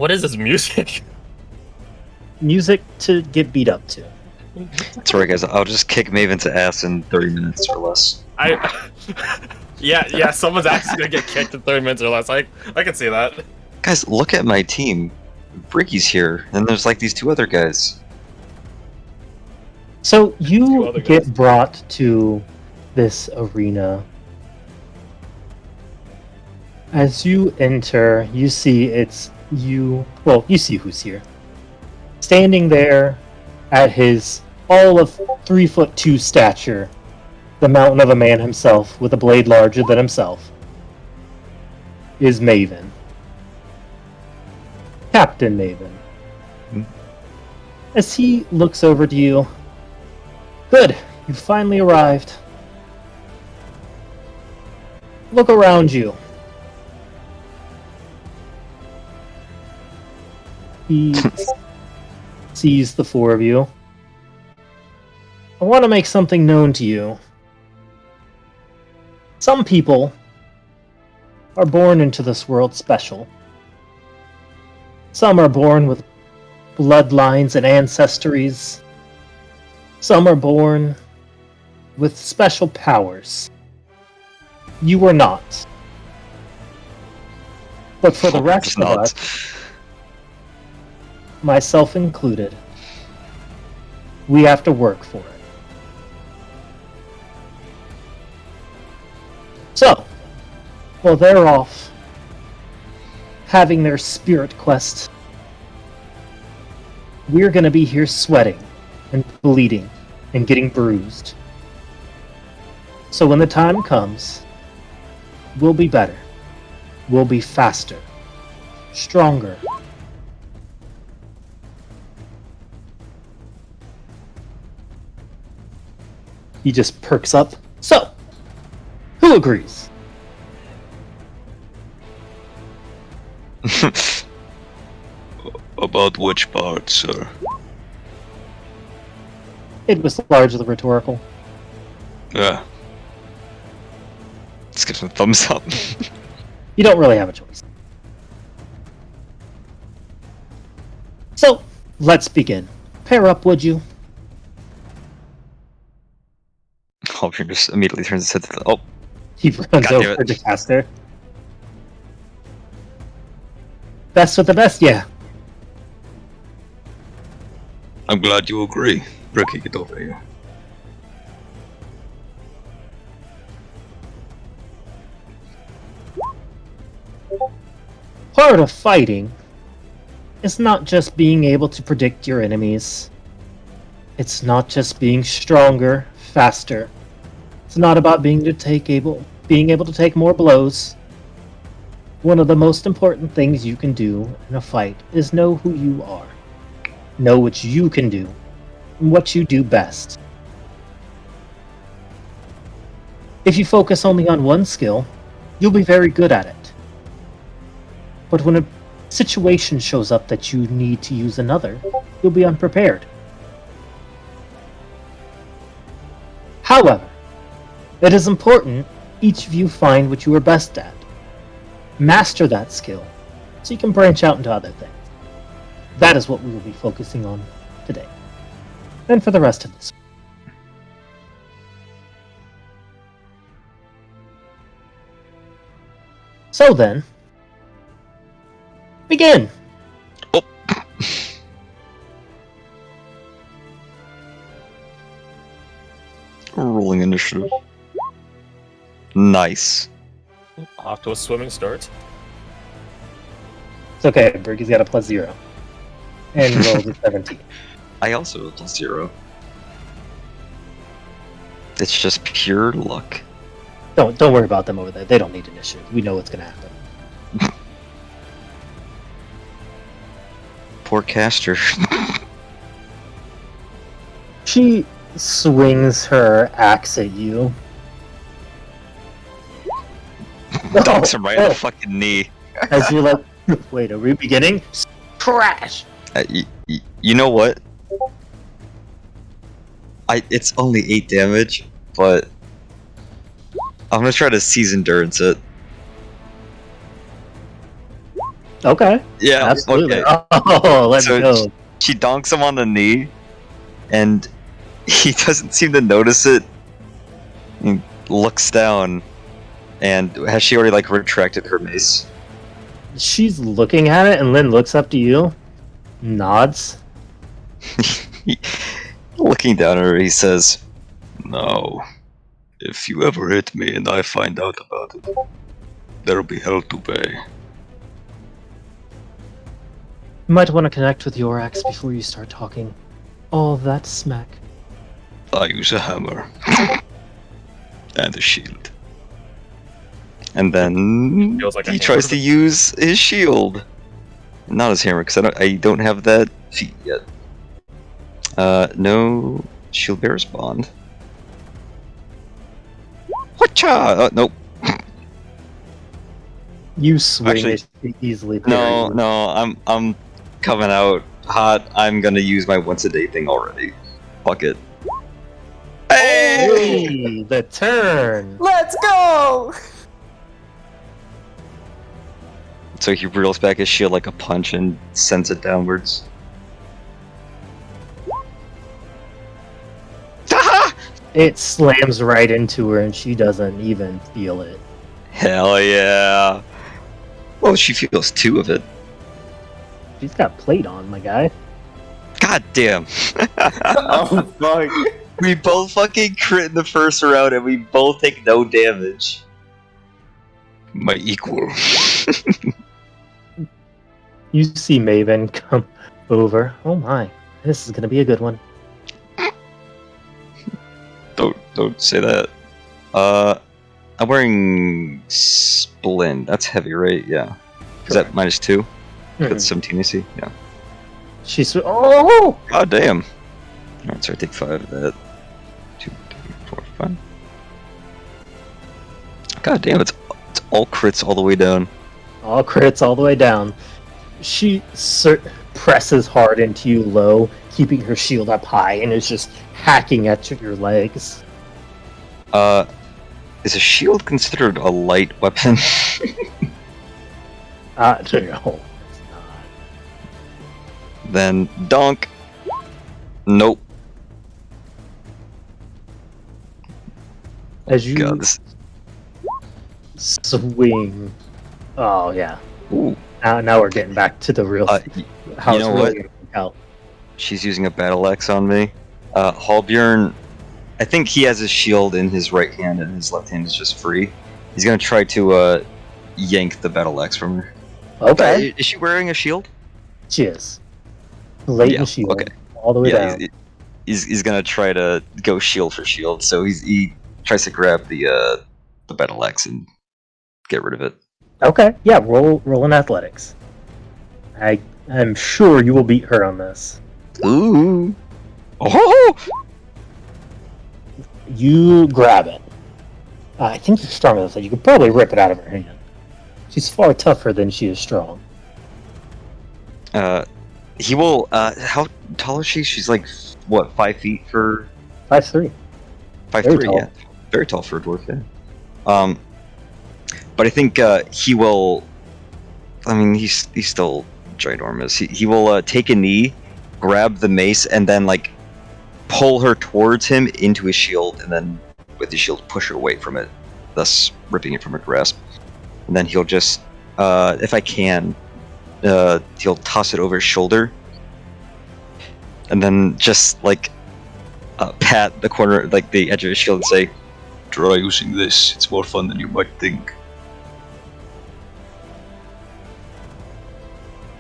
What is this music? Music to get beat up to. That's right, guys. I'll just kick Maven's ass in 30 minutes or less. Yeah, someone's actually gonna get kicked in 30 minutes or less. I can see that. Guys, look at my team. Bricky's here, and there's like these two other guys. So you get brought to this arena. As you enter, you see it's you. Well, you see who's here. Standing there at his all of 3'2" stature, the mountain of a man himself, with a blade larger than himself, is Maven. Captain Maven. As he looks over to you, good, you've finally arrived. Look around you. He sees the four of you. I want to make something known to you. Some people are born into this world special. Some are born with bloodlines and ancestries. Some are born with special powers. You were not. But for the rest of us, myself included, we have to work for it. So, while they're off having their spirit quest, we're gonna be here sweating and bleeding and getting bruised. So when the time comes, we'll be better. We'll be faster, stronger. He just perks up. So, who agrees? About which part, sir? It was largely rhetorical. Yeah. Let's give some thumbs up. You don't really have a choice. So, let's begin. Pair up, would you? Halpern just immediately turns his head to the... Oh, He runs God damn over it. to Caster. Best with the best, yeah. I'm glad you agree. Bricky, get over here. Part of fighting is not just being able to predict your enemies. It's not just being stronger, faster. It's not about being able to take more blows. One of the most important things you can do in a fight is know who you are. Know what you can do and what you do best. If you focus only on one skill, you'll be very good at it. But when a situation shows up that you need to use another, you'll be unprepared. However, it is important each of you find what you are best at. Master that skill, so you can branch out into other things. That is what we will be focusing on today, and for the rest of this. So then, begin! Oh. Rolling initiative. Nice. Off to a swimming start. It's okay, Berkey's got a +0. And rolls a 17. I also have +0. It's just pure luck. Don't worry about them over there. They don't need initiative. We know what's gonna happen. Poor caster. She swings her axe at you. Dunks him right in the fucking knee. As you're like, wait, are we beginning? Crash! You know what? It's only 8 damage, but I'm gonna try to seize endurance it. Okay. Yeah, Absolutely. okay. Oh, let's So go. she donks him on the knee, and he doesn't seem to notice it. He looks down, and has she already like retracted her mace? She's looking at it, and Lynn looks up to you, nods. Looking down at her, he says, "No, if you ever hit me and I find out about it, there'll be hell to pay." You might want to connect with your axe before you start talking all that smack. I use a hammer and a shield. And then Feels like a he hammer. tries to use his shield. Not his hammer, because I don't have that feat yet. No shield bearer's bond. Whatcha? Nope. You swing Actually, it easily. No, I'm coming out hot. I'm gonna use my once a day thing already. Fuck it. Hey! Hey, the turn. Let's go! So he reels back his shield like a punch and sends it downwards. It slams right into her, and she doesn't even feel it. Hell yeah! Well, she feels 2 of it. She's got plate on, my guy. God damn! Oh fuck. We both fucking crit in the first round, and we both take no damage. My equal. You see Maven come over. Oh my, this is gonna be a good one. Don't say that. I'm wearing Splend. That's heavy, right? Yeah. Is that -2? That's 17 AC. Yeah. She's oh! God damn. Alright, so I take 5 of that. 2, 3, 4, 5. God damn, it's all crits all the way down. All crits all the way down. She presses hard into you low, keeping her shield up high, and is just hacking at your legs. Is a shield considered a light weapon? No, it's not. Then donk. Nope. As you God, this. swing. Oh yeah. Ooh. Now we're getting back to the real. How you it's know really what? gonna work out. She's using a battle axe on me. Halbjorn, I think he has his shield in his right hand and his left hand is just free. He's gonna try to yank the battle axe from her. Okay. Is she wearing a shield? She is. Blatant Yeah, shield. okay. All the way Yeah, down. he's gonna try to go shield for shield. So he tries to grab the battle axe and get rid of it. Okay. Yeah. Roll in athletics. I'm sure you will beat her on this. Ooh. Oh! You grab it. I think you're stronger than that. You could probably rip it out of her hand. She's far tougher than she is strong. He will. How tall is she? She's like what, 5 feet for 5'3". 5'3", tall. yeah, very tall for a dwarf. Yeah. But I think he will. I mean, he's still ginormous. He will take a knee, grab the mace, and then like pull her towards him into his shield, and then with his shield push her away from it, thus ripping it from her grasp. And then he'll just, if I can, he'll toss it over his shoulder, and then just like pat the corner, like the edge of his shield, and say, "Try using this. It's more fun than you might think."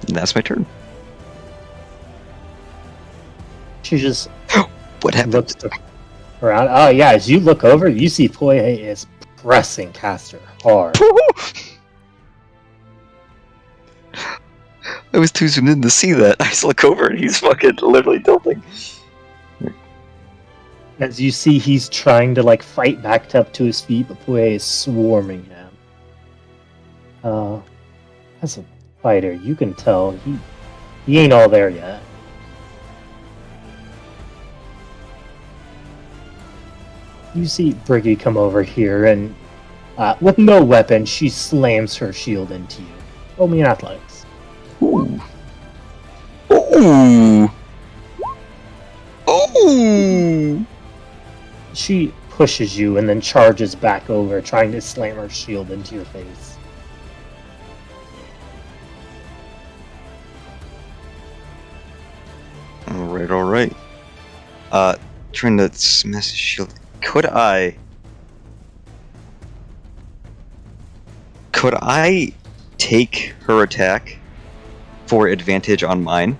And that's my turn. She just What happened? looks around. Oh yeah, as you look over, you see Poye is pressing Caster hard. I was too zoomed in to see that. I just look over and he's fucking literally tilting. As you see, he's trying to like fight back up to his feet, but Poye is swarming him. As a fighter, you can tell he ain't all there yet. You see Briggy come over here, and with no weapon, she slams her shield into you. Roll me an athletics. Ooh. Ooh. Ooh. She pushes you and then charges back over, trying to slam her shield into your face. Alright, alright. Trying to smash the shield. Could I take her attack for advantage on mine?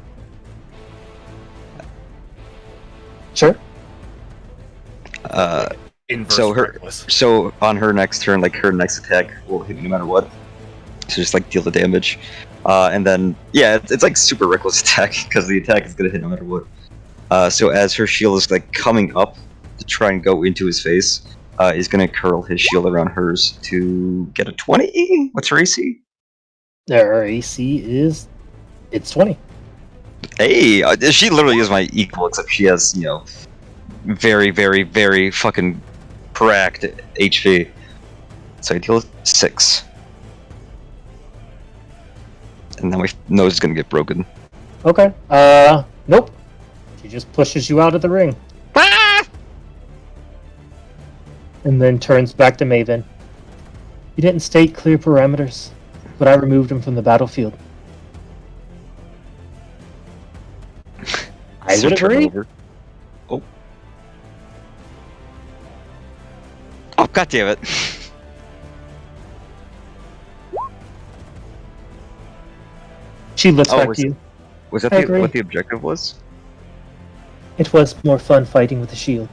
Sure. Inverse So her, reckless. so on her next turn, like her next attack will hit me no matter what. So just like deal the damage, and then yeah, it's like super reckless attack because the attack is gonna hit no matter what. So as her shield is like coming up to try and go into his face, is gonna curl his shield around hers to get a 20. What's her AC? Their AC is... It's 20. Hey, she literally is my equal, except she has, you know, very, very, very fucking cracked HP. So I deal 6. And then my nose is gonna get broken. Okay. Nope. She just pushes you out of the ring. And then turns back to Maven. You didn't state clear parameters, but I removed them from the battlefield. I Is would there agree. turnover? Oh. Oh, god damn it. She looks Oh, back was to you. Was that I agree. what the objective was? It was more fun fighting with a shield.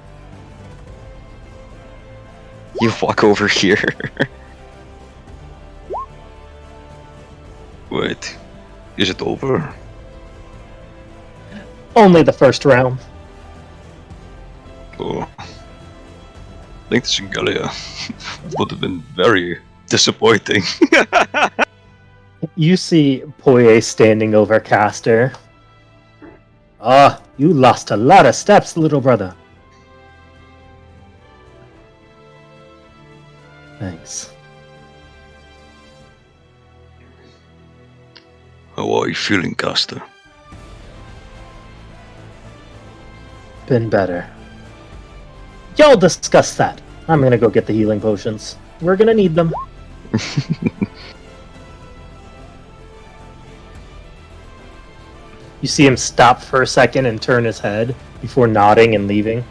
You walk over here. Wait, is it over? Only the first round. Oh. I think the Singalia would have been very disappointing. You see Poye standing over Caster. Ah, you lost a lot of steps, little brother. Thanks. How are you feeling, Caster? Been better. Y'all discuss that. I'm gonna go get the healing potions. We're gonna need them. You see him stop for a second and turn his head before nodding and leaving.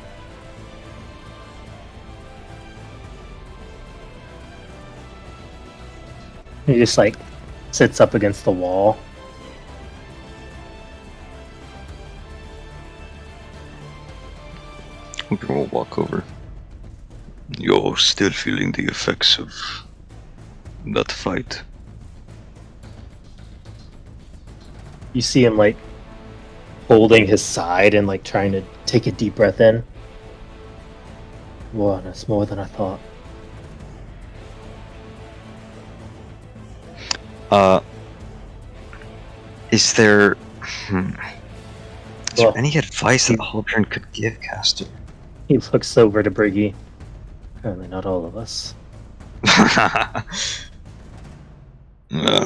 He just like sits up against the wall. I'm gonna walk over. You're still feeling the effects of that fight. You see him like holding his side and like trying to take a deep breath in. Whoa, that's more than I thought. Is there... Is Well, there any advice that Haldren could give Caster? He looks over to Briggy. Apparently not all of us.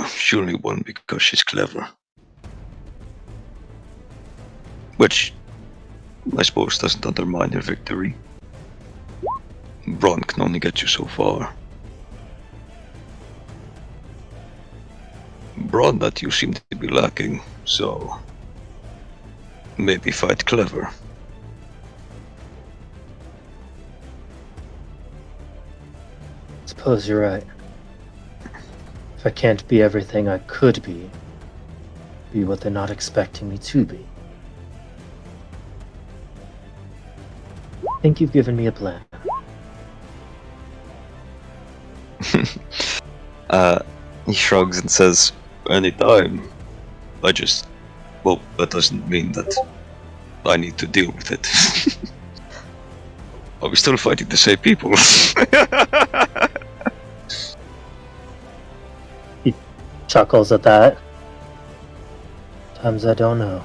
She only won because she's clever. Which, I suppose, doesn't undermine her victory. Brawn can only get you so far. Brawn that you seem to be lacking, so maybe fight clever. Suppose you're right. If I can't be everything I could be what they're not expecting me to be. I think you've given me a plan. He shrugs and says, Anytime. Well, that doesn't mean that I need to deal with it. Are we still fighting the same people? Chuckles at that. Times I don't know.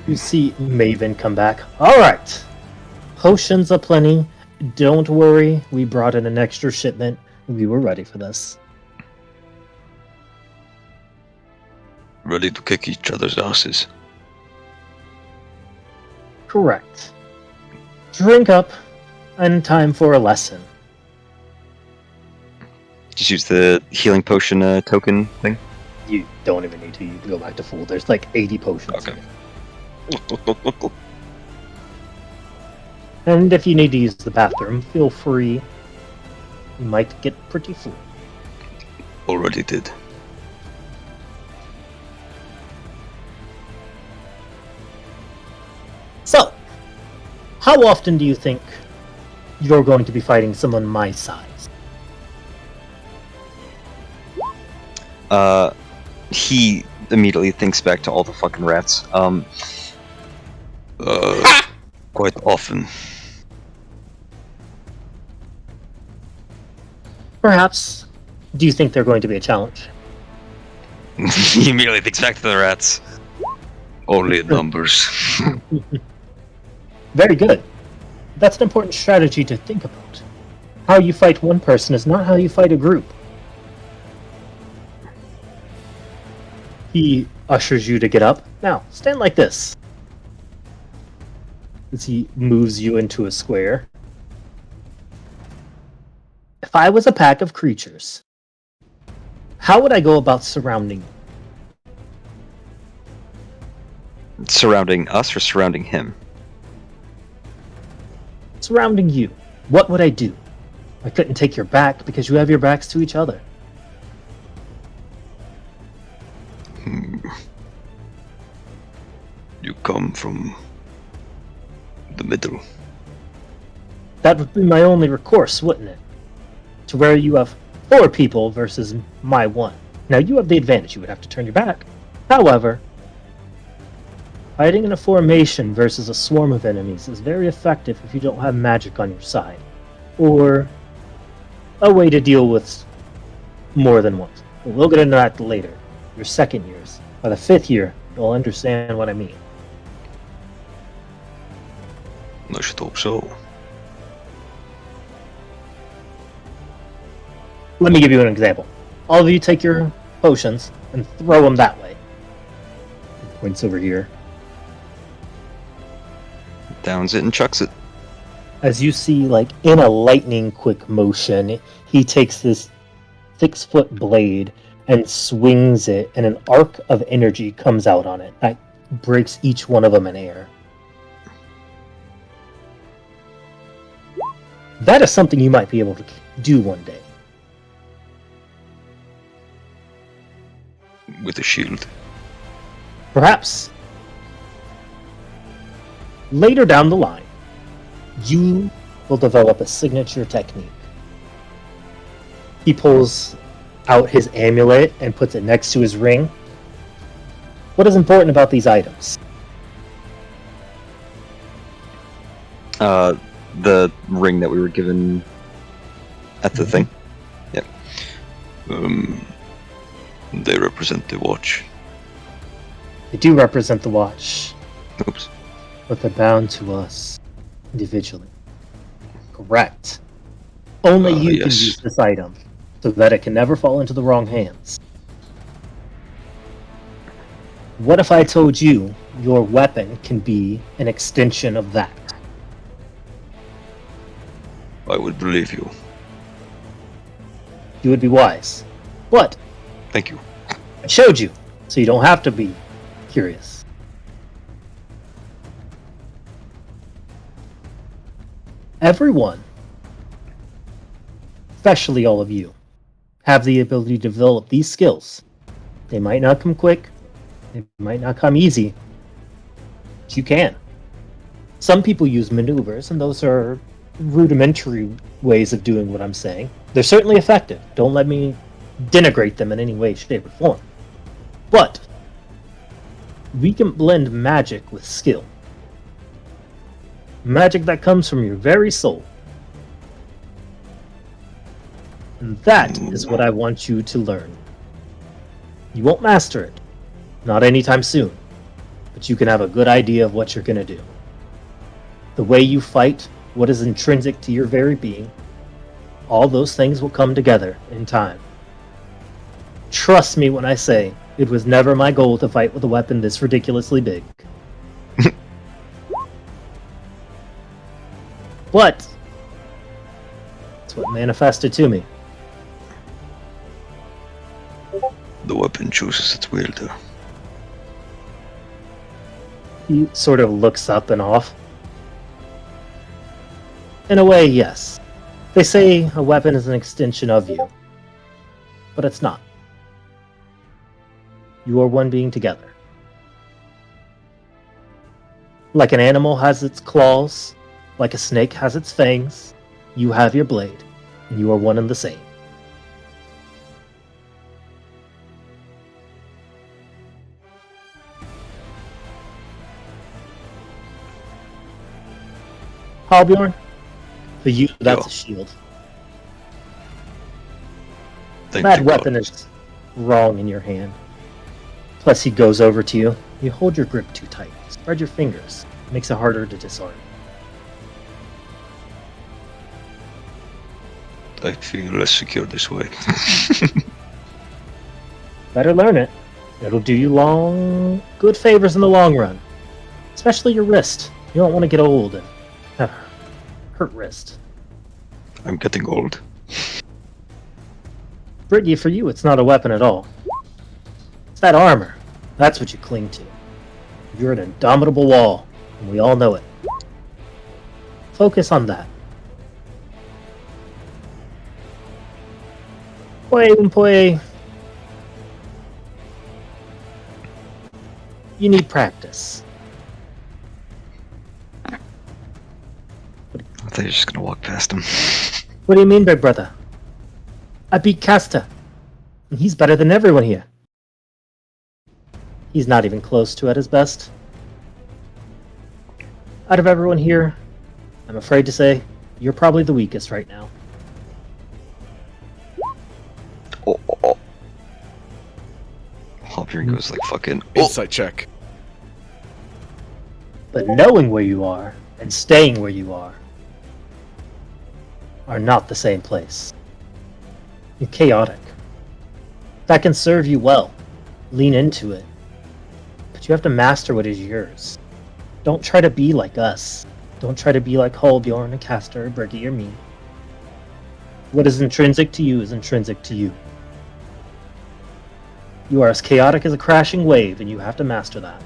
You see Maven come back. Alright. Potions aplenty. don't worry, we brought in an extra shipment. We were ready for this. Ready to kick each other's asses. Correct. Drink up, and time for a lesson. Just use the healing potion token thing. You don't even need to. You can go back to full. There's like 80 potions. Okay. And if you need to use the bathroom, feel free. You might get pretty full. Already did. So, how often do you think you're going to be fighting someone my size? He immediately thinks back to all the fucking rats. Quite often. Perhaps. Do you think they're going to be a challenge? He immediately thinks back to the rats. Only in numbers. Very good. That's an important strategy to think about. How you fight one person is not how you fight a group. He ushers you to get up. Now, stand like this. As he moves you into a square. If I was a pack of creatures, how would I go about surrounding you? Surrounding us or surrounding him? Surrounding you. What would I do? I couldn't take your back because you have your backs to each other. You come from the middle. That would be my only recourse, wouldn't it? To where you have 4 people versus my 1. Now you have the advantage, you would have to turn your back. However, fighting in a formation versus a swarm of enemies is very effective if you don't have magic on your side. Or a way to deal with more than one. But we'll get into that later. Your second years. By the 5th year, you'll understand what I mean. I should hope so. Let me give you an example. All of you take your potions and throw them that way. Points over here. Downs it and chucks it. As you see, like, in a lightning quick motion, he takes this 6-foot blade and swings it, and an arc of energy comes out on it that breaks each one of them in air. That is something you might be able to do one day. With a shield. Perhaps. Later down the line, you will develop a signature technique. He pulls out his amulet and puts it next to his ring. What is important about these items? The ring that we were given at the thing. Yep. They represent the watch. They do represent the watch, Oops. but they're bound to us individually. Correct. Only you can Yes. use this item, so that it can never fall into the wrong hands. What if I told you your weapon can be an extension of that? I would believe you. You would be wise. But Thank you. I showed you, so you don't have to be curious. Everyone, especially all of you, have the ability to develop these skills. They might not come quick, they might not come easy, but you can. Some people use maneuvers, and those are rudimentary ways of doing what I'm saying. They're certainly effective. Don't let me denigrate them in any way, shape, or form. But we can blend magic with skill. Magic that comes from your very soul. And that is what I want you to learn. You won't master it, not anytime soon, but you can have a good idea of what you're going to do. The way you fight what is intrinsic to your very being, all those things will come together in time. Trust me when I say it was never my goal to fight with a weapon this ridiculously big. But it's what manifested to me. The weapon chooses its wielder. He sort of looks up and off. In a way, yes. They say a weapon is an extension of you. But it's not. You are one being together. Like an animal has its claws, like a snake has its fangs, you have your blade, and you are one and the same. Halbjorn, for you, that's Yo. a shield. Thank That you, weapon God. is wrong in your hand. Plus, he goes over to you. You hold your grip too tight. Spread your fingers. It makes it harder to disarm. I feel less secure this way. Better learn it. It'll do you good favors in the long run. Especially your wrist. You don't want to get old and have hurt wrist. I'm getting old. Brittany, for you, it's not a weapon at all. It's that armor. That's what you cling to. You're an indomitable wall, and we all know it. Focus on that. Play. You need practice. I thought you were just gonna walk past him. What do you mean, big brother? I beat Casta, and he's better than everyone here. He's not even close to at his best. Out of everyone here, I'm afraid to say, you're probably the weakest right now. Oh. Halbjorn goes like fucking. Oh. Insight check. But knowing where you are and staying where you are not the same place. You're chaotic. That can serve you well. Lean into it. But you have to master what is yours. Don't try to be like us. Don't try to be like Halbjorn, or Castor, or Bergie, or me. What is intrinsic to you is intrinsic to you. You are as chaotic as a crashing wave, and you have to master that.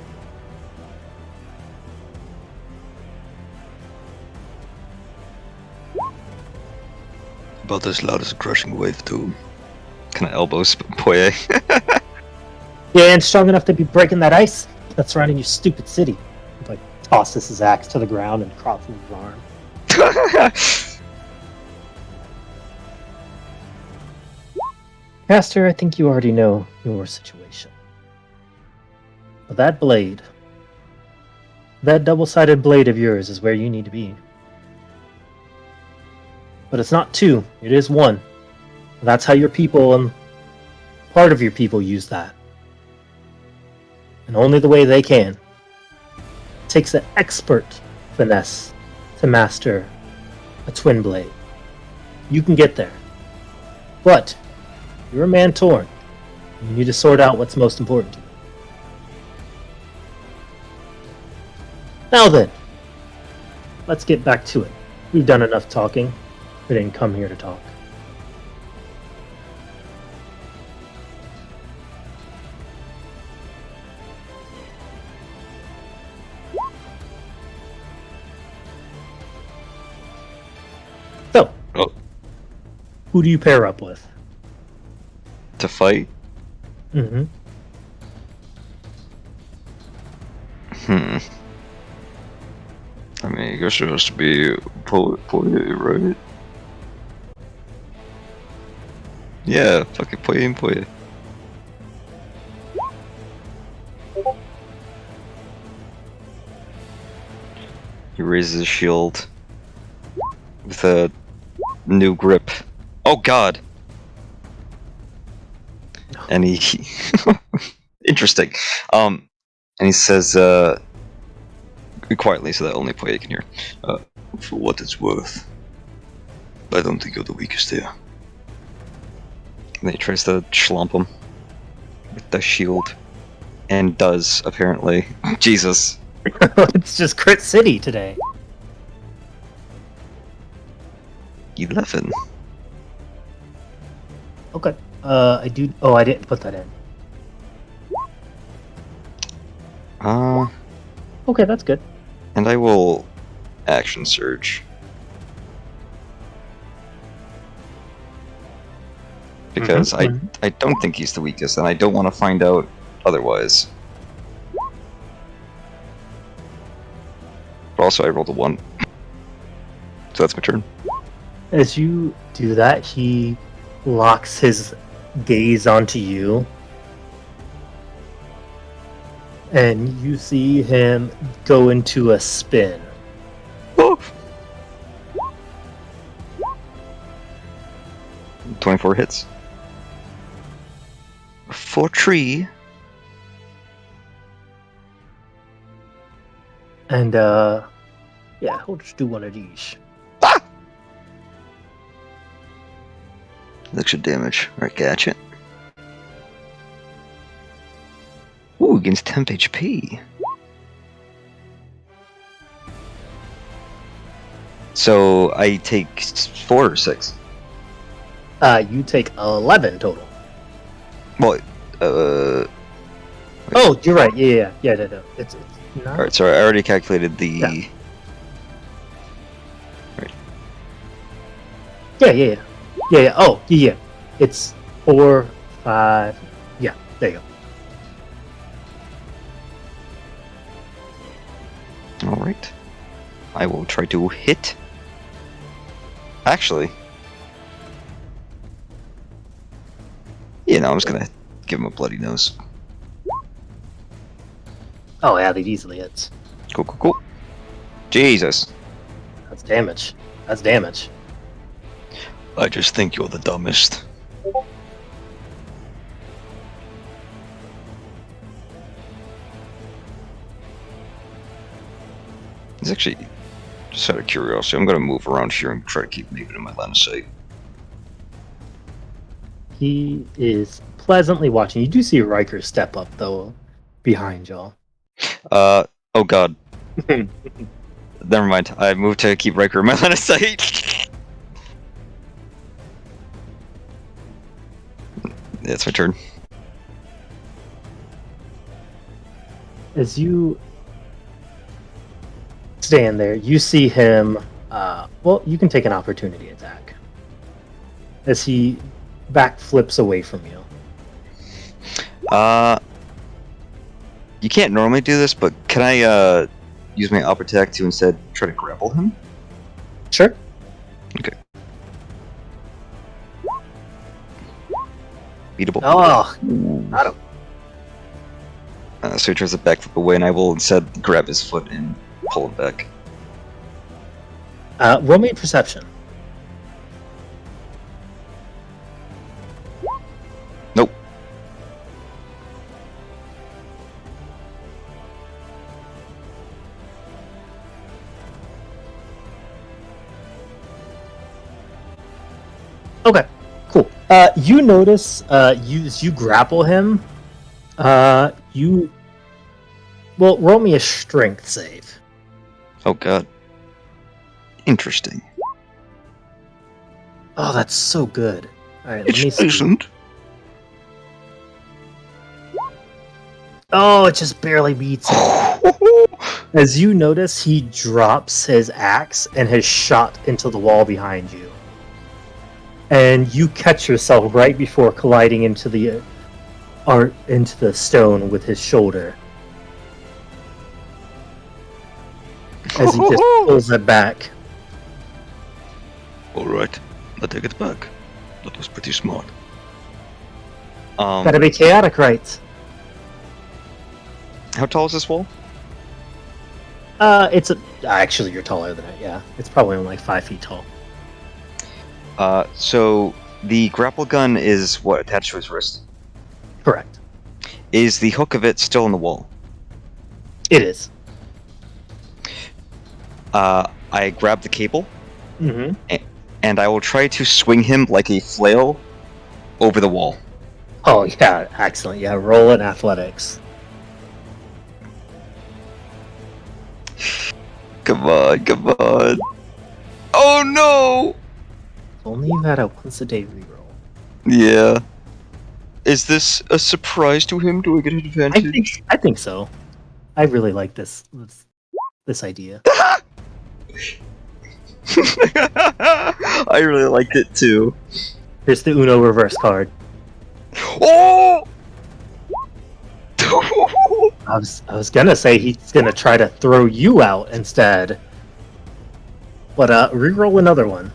About as loud as a crushing wave, too. Kind of elbows Poye. Yeah, and strong enough to be breaking that ice that's surrounding your stupid city. He, like, tosses his axe to the ground and crosses his arm. Castor, I think you already know your situation. But that blade, that double-sided blade of yours is where you need to be. But it's not two, it is one. That's how your people and part of your people use that. And only the way they can. It takes an expert finesse to master a twin blade. You can get there. But you're a man torn. You need to sort out what's most important to you. Now then, let's get back to it. We've done enough talking. We didn't come here to talk. So, Oh. who do you pair up with? To fight? Mm-hmm. I mean, I guess it has to be Poye, right? Yeah, fucking Poye and Poye. He raises his shield with a new grip. Oh god! And he interesting. And he says quietly so that only Poye can hear. For what it's worth, I don't think you're the weakest here. And he tries to schlump him with the shield. And does, apparently. Jesus. It's just Crit City today. 11. Okay. I do. Oh, I didn't put that in. Okay, that's good. And I will action surge. Because Mhm. I don't think he's the weakest, and I don't want to find out otherwise. But also, I rolled a 1. So that's my turn. As you do that, he locks his gaze onto you. And you see him go into a spin. Oh! 24 hits. For tree. And, yeah, he'll just do one of these. Extra damage. Alright, gotcha. Ooh, against temp HP. So I take 4 or 6. You take 11 total. Well, Oh, you're right. Yeah. No. It's not. alright, so I already calculated the. Yeah. Yeah. Oh, yeah. It's 4, 5. Yeah, there you go. Alright. I will try to hit. Actually. Yeah, no, I'm just gonna give him a bloody nose. Oh, yeah, they'd easily hits. Cool. Jesus. That's damage. That's damage. I just think you're the dumbest. It's actually, just out of curiosity, I'm gonna move around here and try to keep Maven in my line of sight. He is pleasantly watching. You do see Riker step up, though, behind y'all. Oh god. Never mind. I moved to keep Riker in my line of sight. Yeah, it's my turn. As you stand there, you see him. Well, you can take an opportunity attack. As he backflips away from you. You can't normally do this, but can I use my up attack to instead try to grapple him? Sure. Okay. Beatable. Oh, got him. So he tries to backflip away, and I will instead grab his foot and pull him back. Roll me a perception. Nope. Okay, cool. You notice, you grapple him. You. Well, roll me a strength save. Oh god. Interesting. Oh, that's so good. Alright, let me It see. isn't. Oh, it just barely beats it. As you notice, he drops his axe and his shot into the wall behind you. And you catch yourself right before colliding into the into the stone with his shoulder. As he just pulls it back. Alright, I take it back. That was pretty smart. Gotta be chaotic, right? How tall is this wall? It's actually you're taller than it. Yeah, it's probably only like 5 feet tall. So the grapple gun is what, attached to his wrist? Correct. Is the hook of it still in the wall? It is. I grab the cable, Mm-hmm. and I will try to swing him like a flail over the wall. Oh yeah, excellent. Yeah, roll in athletics. Come on, come on. Oh no! If only you had a once a day reroll. Yeah. Is this a surprise to him? Do I get an advantage? I think so. I really like this idea. I really liked it too. Here's the Uno reverse card. Oh! I was gonna say he's gonna try to throw you out instead. But reroll another one.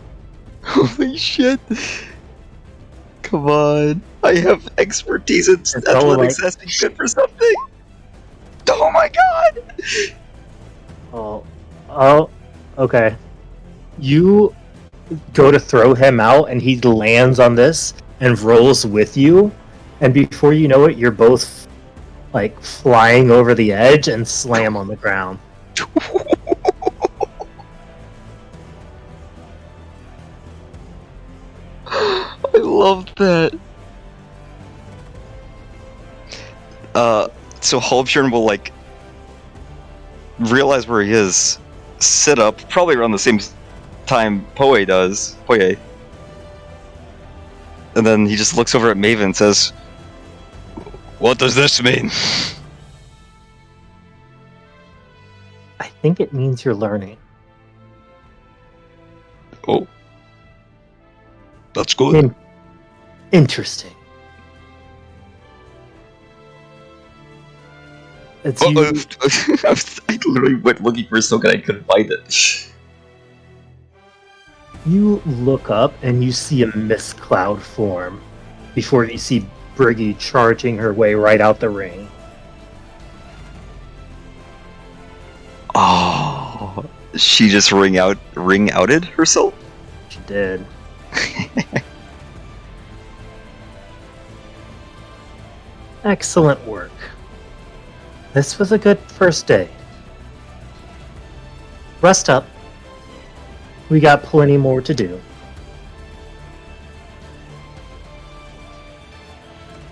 Holy shit! Come on! I have expertise in It's all athletics. That's be good for something. Oh my god! Oh, okay. You go to throw him out, and he lands on this and rolls with you, and before you know it, you're both like flying over the edge and slam on the ground. I love that. So Halbjorn will like realize where he is, sit up, probably around the same time Poe does. Poe. And then he just looks over at Maven and says, "What does this mean?" I think it means you're learning. Oh. That's good. Interesting. It's Oh, you. I literally went looking for a token, I couldn't find it. You look up and you see a mist cloud form before you see Briggy charging her way right out the ring. Oh, she just ring outed herself? She did. Excellent work. This was a good first day. Rest up. We got plenty more to do.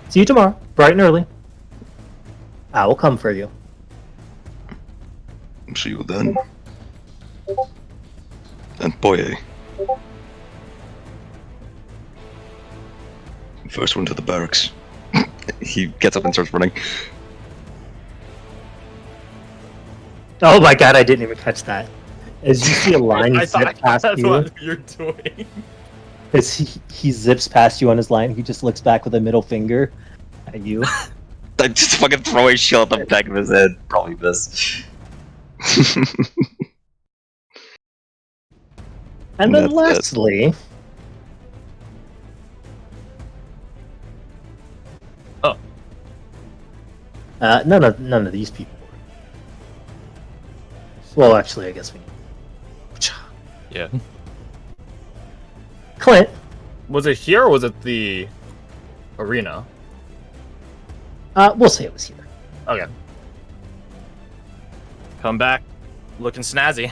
See you tomorrow, bright and early. I will come for you. See you then. And Boye. First one to the barracks. He gets up and starts running. Oh my god, I didn't even catch that. As you see a line I zip thought past that's you, what you're doing. as he zips past you on his line, he just looks back with a middle finger at you. I just fucking throw a shield at the back of his head. Probably miss. And then That's it. lastly... Oh. None of these people. Well, actually, I guess we... Yeah. Clint, Was it here or was it the arena? we'll say it was here. Okay. Come back looking snazzy.